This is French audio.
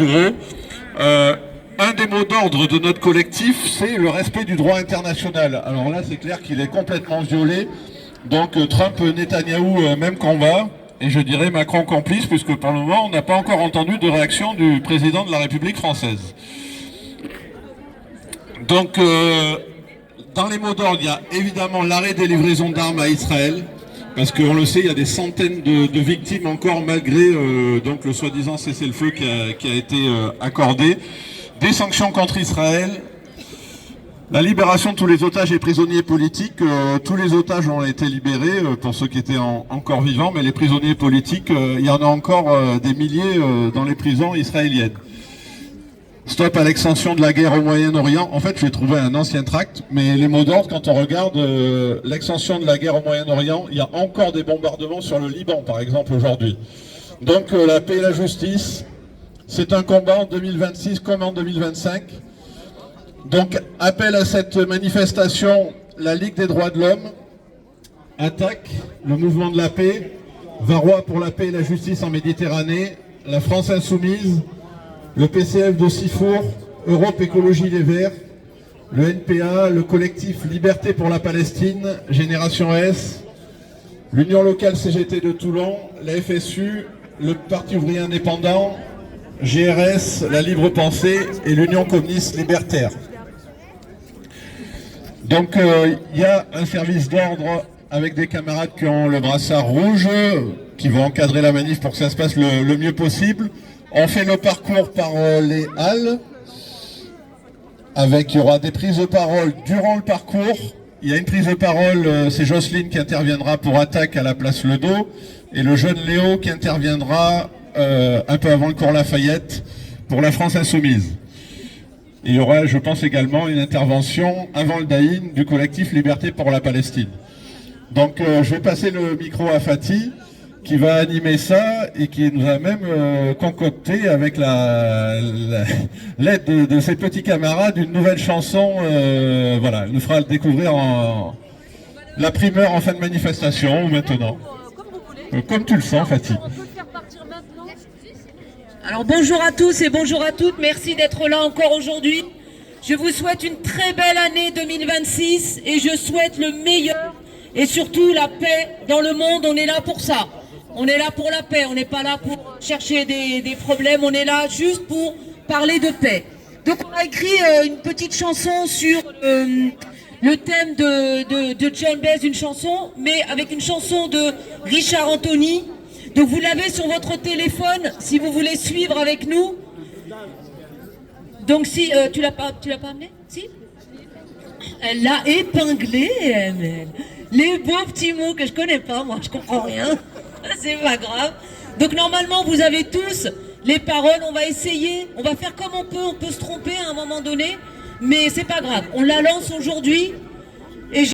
gros, un des mots d'ordre de notre collectif, c'est le respect du droit international. Alors là, c'est clair qu'il est complètement violé. Donc Trump, Netanyahou, même combat. Et je dirais Macron complice, puisque pour le moment, on n'a pas encore entendu de réaction du président de la République française. Donc, dans les mots d'ordre, il y a évidemment l'arrêt des livraisons d'armes à Israël. Parce qu'on le sait, il y a des centaines de victimes encore malgré donc le soi-disant cessez-le-feu qui a été accordé. Des sanctions contre Israël, la libération de tous les otages et prisonniers politiques. Tous les otages ont été libérés, pour ceux qui étaient encore vivants, mais les prisonniers politiques, il y en a encore des milliers dans les prisons israéliennes. Stop à l'extension de la guerre au Moyen-Orient. En fait, j'ai trouvé un ancien tract, mais les mots d'ordre, quand on regarde l'extension de la guerre au Moyen-Orient, il y a encore des bombardements sur le Liban, par exemple, aujourd'hui. Donc, la paix et la justice, c'est un combat en 2026 comme en 2025. Donc, appel à cette manifestation, la Ligue des droits de l'homme, Attaque, le mouvement de la paix, Varrois pour la paix et la justice en Méditerranée, la France insoumise, le PCF de Sifour, Europe Écologie Les Verts, le NPA, le collectif Liberté pour la Palestine, Génération S, l'Union locale CGT de Toulon, la FSU, le Parti ouvrier indépendant, GRS, la Libre Pensée et l'Union communiste libertaire. Donc il y a un service d'ordre avec des camarades qui ont le brassard rouge, qui vont encadrer la manif pour que ça se passe le mieux possible. On fait le parcours par les halles, il y aura des prises de parole durant le parcours. Il y a une prise de parole, c'est Jocelyne qui interviendra pour Attaque à la place Ledo, et le jeune Léo qui interviendra un peu avant le cours Lafayette pour la France Insoumise. Il y aura, je pense, également une intervention avant le Daïn du collectif Liberté pour la Palestine. Donc je vais passer le micro à Fatih, qui va animer ça et qui nous a même concocté avec l'aide de ses petits camarades une nouvelle chanson. Voilà, il nous fera le découvrir la primeur en fin de manifestation ou maintenant. Comme tu le sens, Fatih. Alors bonjour à tous et bonjour à toutes, merci d'être là encore aujourd'hui. Je vous souhaite une très belle année 2026 et je souhaite le meilleur et surtout la paix dans le monde. On est là pour ça. On est là pour la paix, on n'est pas là pour chercher des problèmes, on est là juste pour parler de paix. Donc on a écrit une petite chanson sur le thème de John Baez, une chanson, mais avec une chanson de Richard Anthony. Donc vous l'avez sur votre téléphone, si vous voulez suivre avec nous. Donc si, tu l'as pas amené? Si? Elle l'a épinglé, elle. Les beaux petits mots que je connais pas, moi je comprends rien. C'est pas grave. Donc normalement vous avez tous les paroles, on va essayer, on va faire comme on peut se tromper à un moment donné, mais c'est pas grave. On la lance aujourd'hui